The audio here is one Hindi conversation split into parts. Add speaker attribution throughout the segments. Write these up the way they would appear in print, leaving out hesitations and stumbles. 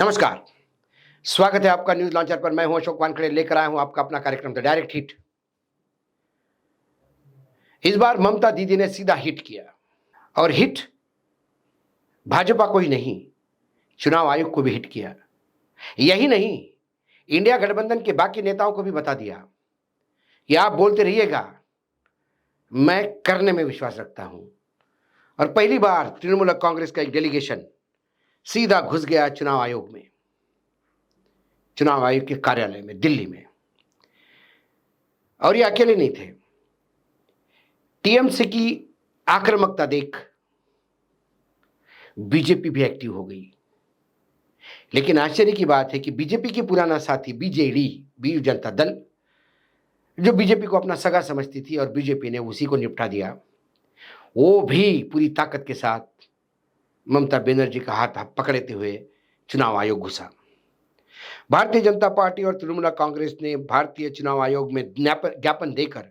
Speaker 1: नमस्कार। स्वागत है आपका न्यूज़ लॉन्चर पर। मैं हूं अशोक वानखेड़े, लेकर आया हूं आपका अपना कार्यक्रम द डायरेक्ट हिट। इस बार ममता दीदी ने सीधा हिट किया और हिट भाजपा को ही नहीं, चुनाव आयोग को भी हिट किया। यही नहीं, इंडिया गठबंधन के बाकी नेताओं को भी बता दिया कि आप बोलते रहिएगा, मैं करने में विश्वास रखता हूं। और पहली बार तृणमूल कांग्रेस का एक डेलीगेशन सीधा घुस गया चुनाव आयोग में, चुनाव आयोग के कार्यालय में दिल्ली में। और ये अकेले नहीं थे। टीएमसी की आक्रामकता देख बीजेपी भी एक्टिव हो गई। लेकिन आश्चर्य की बात है कि बीजेपी के पुराना साथी बीजेडी, बीजू जनता दल, जो बीजेपी को अपना सगा समझती थी और बीजेपी ने उसी को निपटा दिया, वो भी पूरी ताकत के साथ ममता बनर्जी का हाथ पकड़ते हुए चुनाव आयोग घुसा। भारतीय जनता पार्टी और तृणमूल कांग्रेस ने भारतीय चुनाव आयोग में ज्ञापन देकर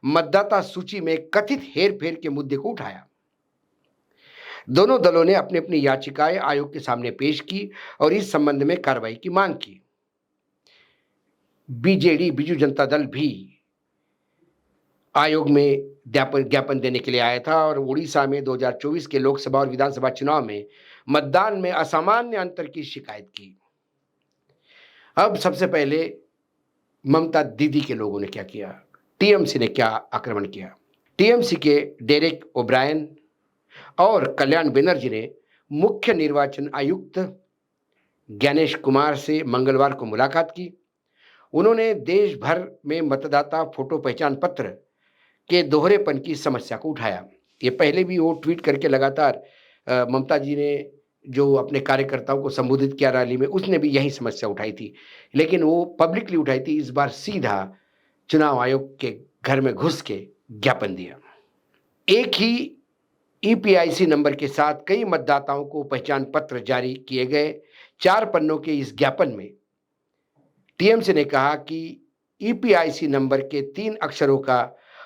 Speaker 1: मतदाता सूची में कथित हेरफेर के मुद्दे को उठाया। दोनों दलों ने अपनी अपनी याचिकाएं आयोग के सामने पेश की और इस संबंध में कार्रवाई की मांग की। बीजेडी, बीजू जनता दल भी आयोग में ज्ञापन देने के लिए आया था और उड़ीसा में 2024 के लोकसभा और विधानसभा चुनाव में मतदान में असामान्य अंतर की शिकायत की। अब सबसे पहले ममता दीदी के लोगों ने क्या किया, टीएमसी ने क्या आक्रमण किया। टीएमसी के डेरेक ओब्रायन और कल्याण बनर्जी ने मुख्य निर्वाचन आयुक्त ज्ञानेश कुमार से मंगलवार को मुलाकात की। उन्होंने देश भर में मतदाता फोटो पहचान पत्र के दोहरेपन की समस्या को उठाया। ये पहले भी वो ट्वीट करके लगातार ममता जी ने जो अपने कार्यकर्ताओं को संबोधित किया रैली में, उसने भी यही समस्या उठाई थी, लेकिन वो पब्लिकली उठाई थी। इस बार सीधा चुनाव आयोग के घर में घुस के ज्ञापन दिया। एक ही ईपीआईसी नंबर के साथ कई मतदाताओं को पहचान पत्र जारी किए गए। 4 पन्नों के इस ज्ञापन में टीएमसी ने कहा कि ईपीआईसी नंबर के 3 अक्षरों का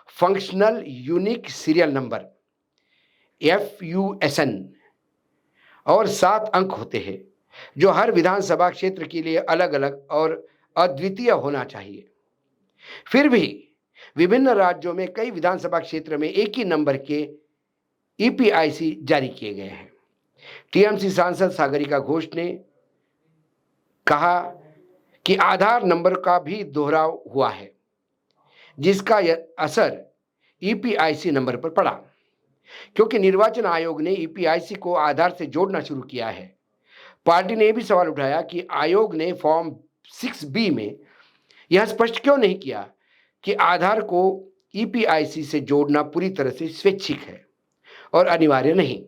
Speaker 1: functional unique serial number FUSN और 7 अंक होते हैं, जो हर विधानसभा क्षेत्र के लिए अलग अलग और अद्वितीय होना चाहिए। फिर भी विभिन्न राज्यों में कई विधानसभा क्षेत्र में एक ही नंबर के ईपीआईसी जारी किए गए हैं। टीएमसी सांसद सागरिका घोष ने कहा कि आधार नंबर का भी दोहराव हुआ है, जिसका असर ईपीआईसी नंबर पर पड़ा। क्योंकि निर्वाचन आयोग ने ईपीआईसी को आधार से जोड़ना शुरू किया है, पार्टी ने यह भी सवाल उठाया कि आयोग ने फॉर्म 6B में यह स्पष्ट क्यों नहीं किया कि आधार को ईपीआईसी से जोड़ना पूरी तरह से स्वैच्छिक है और अनिवार्य नहीं।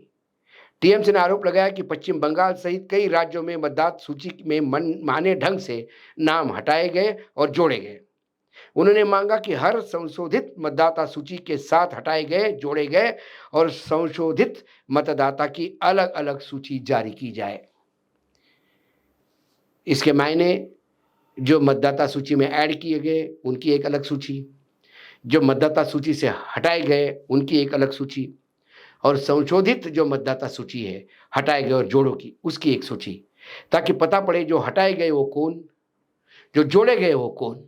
Speaker 1: टीएमसी ने आरोप लगाया कि पश्चिम बंगाल सहित कई राज्यों में मतदाता सूची में मनमाने ढंग से नाम हटाए गए और जोड़े गए। उन्होंने मांगा कि हर संशोधित मतदाता सूची के साथ हटाए गए, जोड़े गए और संशोधित मतदाता की अलग अलग सूची जारी की जाए। इसके मायने, जो मतदाता सूची में ऐड किए गए उनकी एक अलग सूची, जो मतदाता सूची से हटाए गए उनकी एक अलग सूची, और संशोधित जो मतदाता सूची है, हटाए गए और जोड़ों की, उसकी एक सूची, ताकि पता पड़े जो हटाए गए वो कौन, जो जोड़े गए वो कौन।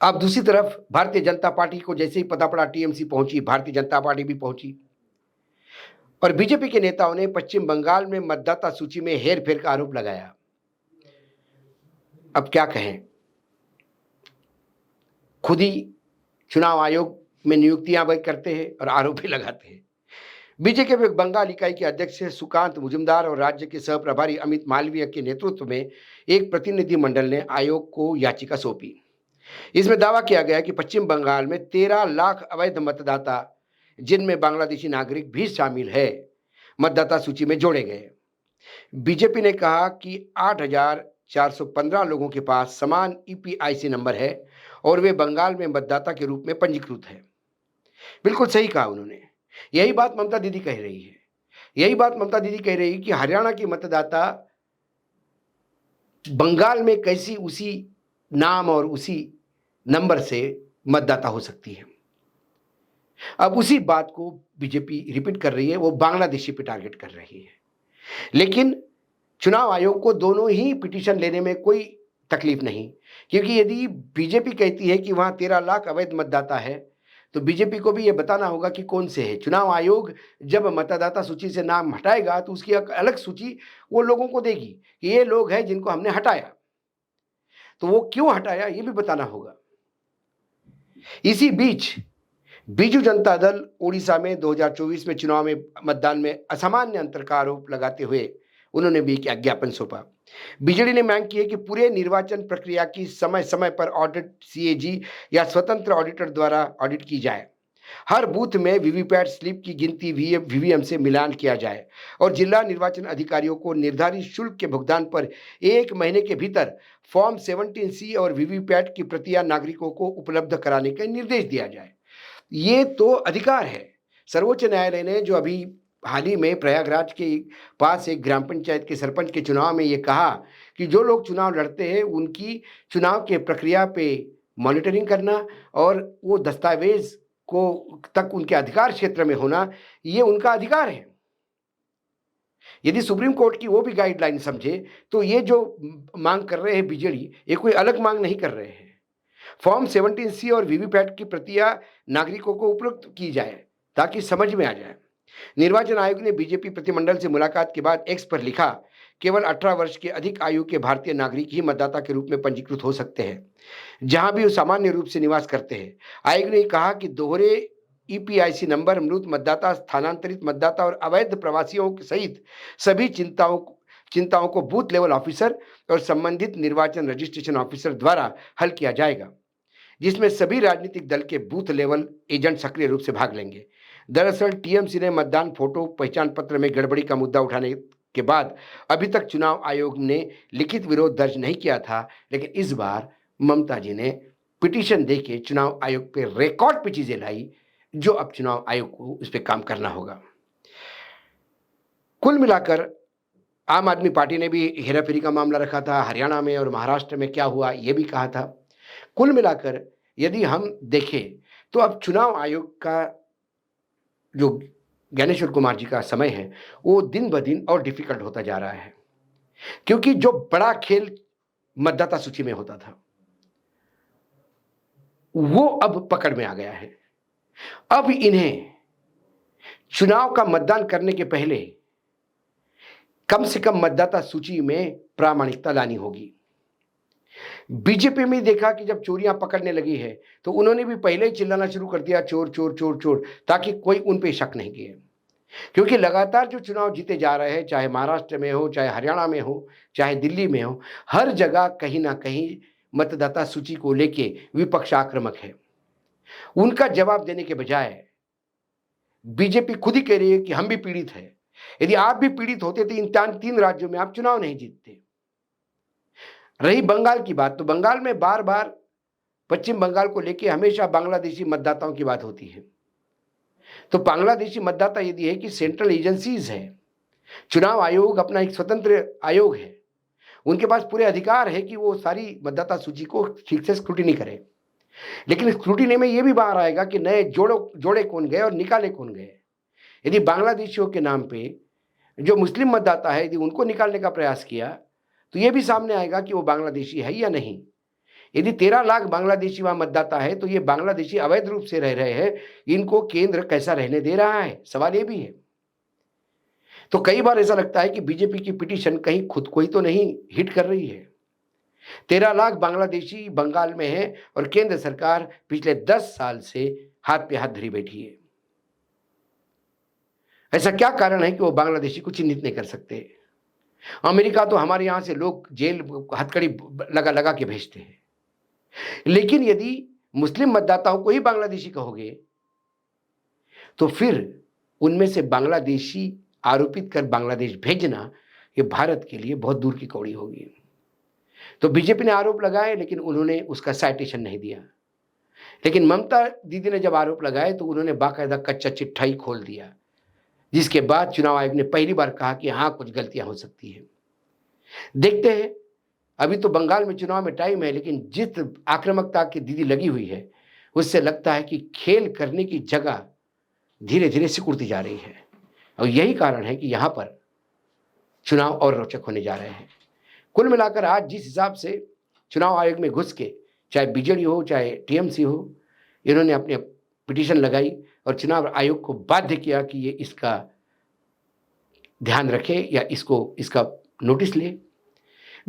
Speaker 1: अब दूसरी तरफ भारतीय जनता पार्टी को जैसे ही पता पड़ा, टीएमसी पहुंची, भारतीय जनता पार्टी भी पहुंची और बीजेपी के नेताओं ने पश्चिम बंगाल में मतदाता सूची में हेरफेर का आरोप लगाया। अब क्या कहें, खुद ही चुनाव आयोग में नियुक्तियां भी करते हैं और आरोप भी लगाते हैं। बीजेपी के बंगाल इकाई के अध्यक्ष सुकांत मुजुमदार और राज्य के सह प्रभारी अमित मालवीय के नेतृत्व में एक प्रतिनिधिमंडल ने आयोग को याचिका सौंपी। इसमें दावा किया गया कि पश्चिम बंगाल में 13 लाख अवैध मतदाता, जिनमें बांग्लादेशी नागरिक भी शामिल है, मतदाता सूची में जोड़े गए। बीजेपी ने कहा कि 8,415 लोगों के पास समान ईपीआईसी नंबर है और वे बंगाल में मतदाता के रूप में पंजीकृत है। बिल्कुल सही कहा उन्होंने। यही बात ममता दीदी कह रही है। यही बात ममता दीदी कह रही है कि हरियाणा की मतदाता बंगाल में कैसी उसी नाम और उसी नंबर से मतदाता हो सकती है। अब उसी बात को बीजेपी रिपीट कर रही है, वो बांग्लादेशी पे टारगेट कर रही है। लेकिन चुनाव आयोग को दोनों ही पिटीशन लेने में कोई तकलीफ नहीं, क्योंकि यदि बीजेपी कहती है कि वहां 13 लाख अवैध मतदाता है, तो बीजेपी को भी यह बताना होगा कि कौन से है। चुनाव आयोग जब मतदाता सूची से नाम हटाएगा तो उसकी एक अलग सूची वो लोगों को देगी कि ये लोग हैं जिनको हमने हटाया, तो वो क्यों हटाया ये भी बताना होगा। इसी बीच बीजू जनता दल ओडिशा में 2024 में चुनाव में मतदान में असामान्य अंतर का आरोप लगाते हुए उन्होंने भी एक ज्ञापन सौंपा। बीजेडी ने मांग की है कि पूरे निर्वाचन प्रक्रिया की समय समय पर ऑडिट सीएजी या स्वतंत्र ऑडिटर द्वारा ऑडिट की जाए। हर बूथ में वीवीपैट स्लिप की गिनती वीवीएम से मिलान किया जाए और जिला निर्वाचन अधिकारियों को निर्धारित शुल्क के भुगतान पर 1 महीने के भीतर फॉर्म 17C और वीवीपैट की प्रतियां नागरिकों को उपलब्ध कराने का निर्देश दिया जाए। ये तो अधिकार है। सर्वोच्च न्यायालय ने जो अभी हाल ही में प्रयागराज के पास एक ग्राम पंचायत के सरपंच के चुनाव में ये कहा कि जो लोग चुनाव लड़ते हैं उनकी चुनाव के प्रक्रिया पे मॉनिटरिंग करना और वो दस्तावेज को तक उनके अधिकार क्षेत्र में होना, ये उनका अधिकार है। यदि सुप्रीम कोर्ट की वो भी गाइडलाइन समझे तो ये जो मांग कर रहे हैं बीजेडी, ये कोई अलग मांग नहीं कर रहे हैं। फॉर्म 17C और वीवीपैट की प्रतियां नागरिकों को उपलब्ध की जाए ताकि समझ में आ जाए। निर्वाचन आयोग ने बीजेपी प्रतिमंडल से मुलाकात के बाद एक्स पर लिखा, केवल 18 वर्ष के अधिक आयु के भारतीय नागरिक ही मतदाता के रूप में पंजीकृत हो सकते हैं, जहां भी वो सामान्य रूप से निवास करते हैं। आयोग ने कहा कि दोहरे ईपीआईसी नंबर, मृत मतदाता, स्थानांतरित मतदाता और अवैध प्रवासियों सहित सभी चिंताओं को बूथ लेवल ऑफिसर और संबंधित निर्वाचन रजिस्ट्रेशन ऑफिसर द्वारा हल किया जाएगा, जिसमें सभी राजनीतिक दल के बूथ लेवल एजेंट सक्रिय रूप से भाग लेंगे। दरअसल टीएमसी ने मतदान फोटो पहचान पत्र में गड़बड़ी का मुद्दा उठाने के बाद अभी तक चुनाव आयोग ने लिखित विरोध दर्ज नहीं किया था, लेकिन इस बार ममता जी ने पिटीशन देके चुनाव आयोग पे रिकॉर्ड पे चीजें लाई, जो अब चुनाव आयोग को इस पे काम करना होगा। कुल मिलाकर आम आदमी पार्टी ने भी हेराफेरी का मामला रखा था, हरियाणा में और महाराष्ट्र में क्या हुआ ये भी कहा था। कुल मिलाकर यदि हम देखें तो अब चुनाव आयोग का जो ज्ञानेश्वर कुमार जी का समय है वो दिन ब दिन और डिफिकल्ट होता जा रहा है, क्योंकि जो बड़ा खेल मतदाता सूची में होता था वो अब पकड़ में आ गया है। अब इन्हें चुनाव का मतदान करने के पहले कम से कम मतदाता सूची में प्रामाणिकता लानी होगी। बीजेपी में देखा कि जब चोरियां पकड़ने लगी है तो उन्होंने भी पहले ही चिल्लाना शुरू कर दिया, चोर चोर चोर चोर, ताकि कोई उन पे शक नहीं किए। क्योंकि लगातार जो चुनाव जीते जा रहे हैं, चाहे महाराष्ट्र में हो, चाहे हरियाणा में हो, चाहे दिल्ली में हो, हर जगह कहीं ना कहीं मतदाता सूची को लेके विपक्ष आक्रामक है। उनका जवाब देने के बजाय बीजेपी खुद ही कह रही है कि हम भी पीड़ित है। यदि आप भी पीड़ित होते तो इन 3 राज्यों में आप चुनाव नहीं जीतते। रही बंगाल की बात, तो बंगाल में बार बार पश्चिम बंगाल को लेकर हमेशा बांग्लादेशी मतदाताओं की बात होती है। तो बांग्लादेशी मतदाता यदि है कि सेंट्रल एजेंसीज है, चुनाव आयोग अपना एक स्वतंत्र आयोग है, उनके पास पूरे अधिकार है कि वो सारी मतदाता सूची को ठीक से स्क्रूटिनी करे। लेकिन स्क्रूटिनी में ये भी बाहर आएगा कि नए जोड़े कौन गए और निकाले कौन गए। यदि बांग्लादेशियों के नाम पे जो मुस्लिम मतदाता है यदि उनको निकालने का प्रयास किया तो ये भी सामने आएगा कि वो बांग्लादेशी है या नहीं। यदि 13 लाख बांग्लादेशी वहां मतदाता है तो ये बांग्लादेशी अवैध रूप से रह रहे हैं, इनको केंद्र कैसा रहने दे रहा है, सवाल ये भी है। तो कई बार ऐसा लगता है कि बीजेपी की पिटीशन कहीं खुद को ही तो नहीं हिट कर रही है। 13 लाख बांग्लादेशी बंगाल में है और केंद्र सरकार पिछले 10 साल से हाथ पे हाथ धरी बैठी है। ऐसा क्या कारण है कि वो बांग्लादेशी को चिन्हित नहीं कर सकते? अमेरिका तो हमारे यहां से लोग जेल हथकड़ी लगा लगा के भेजते हैं, लेकिन यदि मुस्लिम मतदाताओं को ही बांग्लादेशी कहोगे तो फिर उनमें से बांग्लादेशी आरोपित कर बांग्लादेश भेजना ये भारत के लिए बहुत दूर की कौड़ी होगी। तो बीजेपी ने आरोप लगाए लेकिन उन्होंने उसका साइटेशन नहीं दिया। लेकिन ममता दीदी ने जब आरोप लगाए तो उन्होंने बाकायदा कच्चा चिट्ठा ही खोल दिया, जिसके बाद चुनाव आयोग ने पहली बार कहा कि हाँ कुछ गलतियां हो सकती हैं। देखते हैं, अभी तो बंगाल में चुनाव में टाइम है, लेकिन जिस आक्रामकता की दीदी लगी हुई है उससे लगता है कि खेल करने की जगह धीरे धीरे सिकुड़ती जा रही है। और यही कारण है कि यहां पर चुनाव और रोचक होने जा रहे हैं। कुल मिलाकर आज जिस हिसाब से चुनाव आयोग में घुस के, चाहे बीजेडी हो, चाहे टीएमसी हो, इन्होंने अपनी पिटीशन लगाई और चुनाव आयोग को बाध्य किया कि ये इसका ध्यान रखे या इसका नोटिस ले।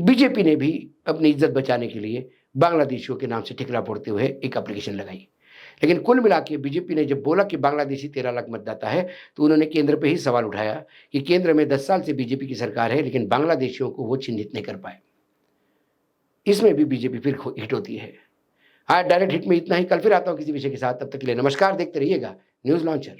Speaker 1: बीजेपी ने भी अपनी इज्जत बचाने के लिए बांग्लादेशियों के नाम से ठिकरा फोड़ते हुए एक एप्लीकेशन लगाई। लेकिन कुल मिला के बीजेपी ने जब बोला कि बांग्लादेशी 13 लाख मतदाता है, तो उन्होंने केंद्र पे ही सवाल उठाया कि केंद्र में 10 साल से बीजेपी की सरकार है, लेकिन बांग्लादेशियों को वो चिन्हित नहीं कर पाए। इसमें भी बीजेपी फिर हिट होती है। आज डायरेक्ट हिट में इतना ही। कल फिर आता हूँ किसी विषय के साथ। तब तक के लिए नमस्कार। देखते रहिएगा न्यूज़ लॉन्चर।